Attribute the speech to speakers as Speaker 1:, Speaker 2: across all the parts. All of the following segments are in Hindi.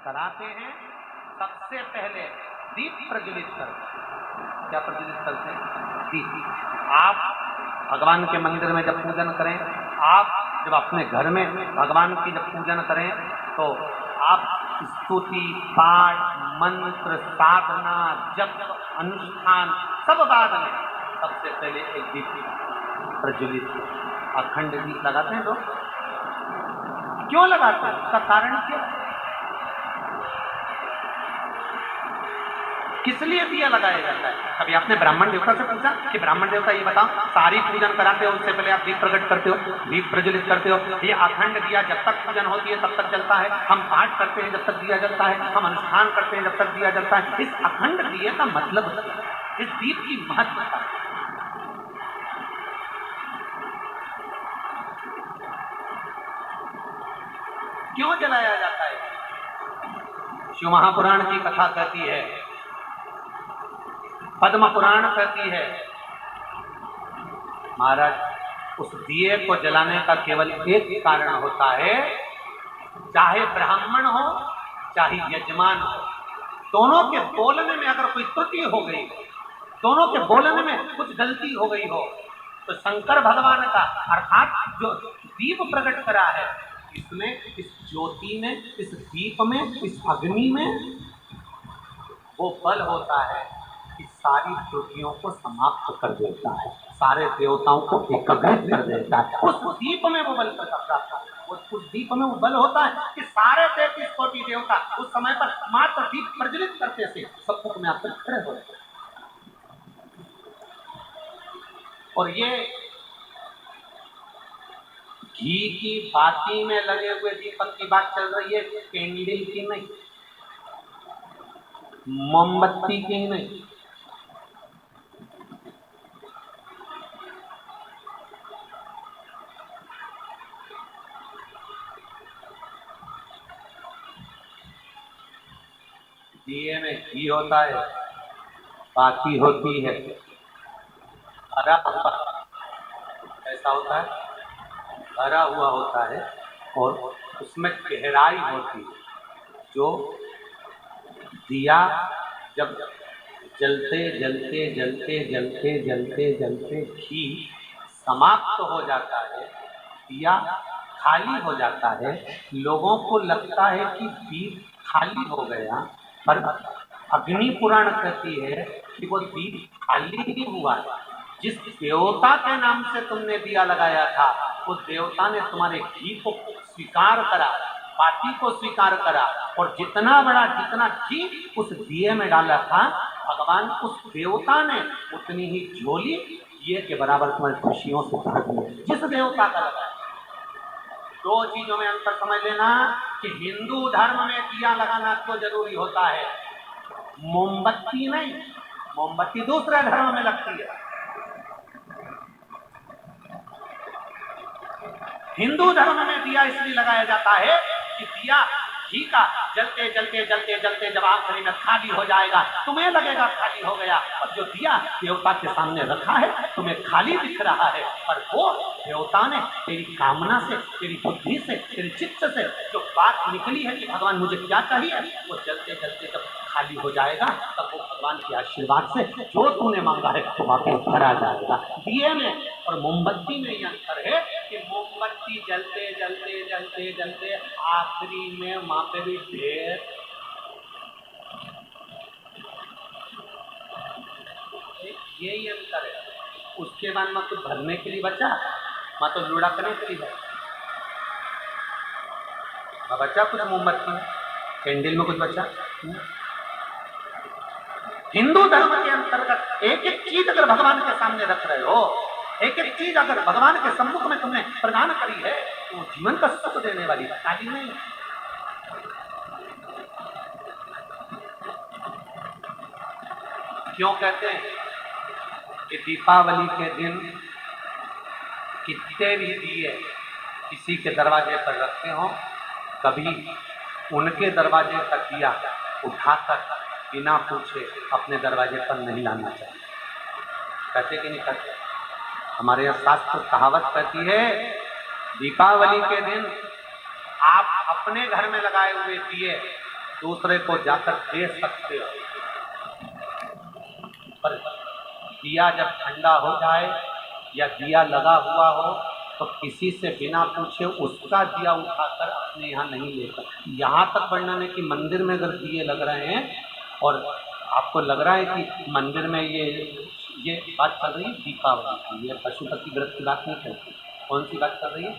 Speaker 1: कराते हैं। सबसे पहले दीप प्रज्वलित करते हैं। क्या प्रज्वलित करते हैं? दीप। आप भगवान के मंदिर में जब पूजन करें, आप जब अपने घर में भगवान की जब पूजन करें, तो आप स्तुति, पाठ, मंत्र, साधना, जप, अनुष्ठान सब बाद में, सबसे पहले एक दीप प्रज्वलित, अखंड दीप लगाते हैं लोग। क्यों लगाते हैं? उसका कारण क्या? किस लिए दिया लगाया जाता है? कभी आपने ब्राह्मण देवता से पूछा कि ब्राह्मण देवता ये बताओ, सारी पूजन कराते हो उससे पहले आप दीप प्रकट करते हो, दीप प्रज्वलित करते हो, ये अखंड दिया जब तक पूजन होती है तब तक जलता है, हम पाठ करते हैं जब तक दिया जलता है, हम अनुष्ठान करते हैं जब तक दिया जलता है। इस अखंड दिए का मतलब, इस दीप की महत्वता, क्यों जलाया जाता है? शिव महापुराण की कथा कहती है, पद्म पुराण कहती है, महाराज उस दिए को जलाने का केवल एक कारण होता है, चाहे ब्राह्मण हो चाहे यजमान हो, दोनों के बोलने में अगर कोई त्रुटि हो गई, दोनों के बोलने में कुछ गलती हो गई हो, तो शंकर भगवान का अर्थात जो दीप प्रकट करा है, इसमें, इस ज्योति में, इस दीप में, इस अग्नि में वो बल होता है कि सारी त्रुटियों को समाप्त कर देता है, सारे देवताओं को एकत्रित कर देता है। उस दीप में वो बल प्राप्त होता है, उस दीप में वो बल होता है कि सारे 33 कोटि देवता उस समय पर मात्र दीप प्रज्वलित करते थे, सब कुछ में आकर खड़े हो जाते। और ये घी की बाती में लगे हुए दीपक की बात चल रही है, कैंडल की नहीं, मोमबत्ती की नहीं। दिए में घी होता है, बाती होती है, भरा हुआ, ऐसा होता है, भरा हुआ होता है, और उसमें गहराई होती है। जो दिया जब जलते जलते जलते जलते जलते जलते घी समाप्त हो जाता है, दिया खाली हो जाता है, लोगों को लगता है कि दीप खाली हो गया, पर अग्नि पुराण कहती है कि वो दीप खाली नहीं हुआ है। जिस देवता के नाम से तुमने दिया लगाया था, उस देवता ने तुम्हारे घी को स्वीकार करा, बाती को स्वीकार करा, और जितना बड़ा जितना घी उस दिए में डाला था, भगवान उस देवता ने उतनी ही झोली दिए के बराबर तुम्हारी खुशियों से भर दी। जिस देवता का लगाया। दो चीजों में अंतर समझ लेना कि हिंदू धर्म में दिया लगाना क्यों जरूरी होता है, मोमबत्ती नहीं। मोमबत्ती दूसरे धर्म में लगती है, हिंदू धर्म में दिया इसलिए लगाया जाता है कि दिया घी का जलते जलते जलते जलते जब आखिरी में खाली हो जाएगा, तुम्हें लगेगा खाली हो गया, और जो दिया देवता के सामने रखा है तुम्हें खाली दिख रहा है, पर वो देवता ने तेरी कामना से, तेरी बुद्धि से, तेरे चित्त से जो बात निकली है कि भगवान मुझे क्या चाहिए, वो जलते जलते जब खाली हो जाएगा, तब वो भगवान के आशीर्वाद से जो तूने मांगा है वो वापस भरा जाएगा। दिए में और मोमबत्ती में ये अंतर है कि मोमबत्ती जलते जलते जलते जलते आखिरी में वहां पे भी ढेर, यही अंतर है। उसके बाद में कुछ भरने के लिए बचा, वहां तो लुढ़कने के लिए बचा, कुछ मोमबत्ती में, कैंडल में कुछ बचा। हिंदू धर्म के अंतर्गत एक एक चीज अगर भगवान के सामने रख रहे हो, एक एक चीज अगर भगवान के सम्मुख में तुमने प्रदान करी है, तो जीवन का सुख देने वाली खाली नहीं। क्यों कहते हैं कि दीपावली के दिन कितने भी दिए किसी के दरवाजे पर रखते हो, कभी उनके दरवाजे पर दिया उठाकर बिना पूछे अपने दरवाजे पर नहीं लाना चाहिए। कहते कि नहीं कहते? हमारे यहाँ शास्त्र कहावत कहती है, दीपावली के दिन आप अपने घर में लगाए हुए दिए दूसरे को जाकर दे सकते हो, पर दिया जब ठंडा हो जाए या दिया लगा हुआ हो तो किसी से बिना पूछे उसका दिया उठाकर अपने यहाँ नहीं लेकर। यहाँ तक वर्णन है कि मंदिर में अगर दिए लग रहे हैं और आपको लग रहा है कि मंदिर में ये बात चल रही है दीपावली की, ये पशुपति व्रत की बात नहीं चलती। कौन सी बात चल रही है?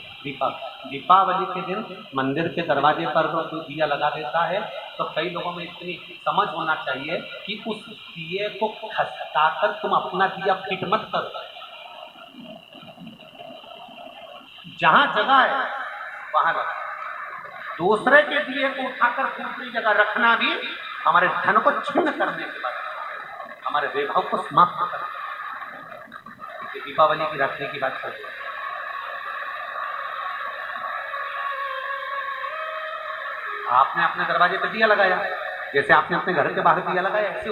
Speaker 1: दीपावली के दिन मंदिर के दरवाजे पर कोई दिया लगा देता है तो कई लोगों में इतनी समझ होना चाहिए कि उस दिए को खसकाकर तुम अपना दिया फिट मत करो। जहां जगह है वहां लगा। दूसरे के दिए को उठाकर दूसरी जगह रखना भी हमारे धन को छिन्न करने के बाद, हमारे वैभव को समाप्त करना। ये दीपावली की रखने की बात चल रही है। आपने अपने दरवाजे पर दिया लगाया, जैसे आपने अपने घर के बाहर दिया लगाया, ऐसे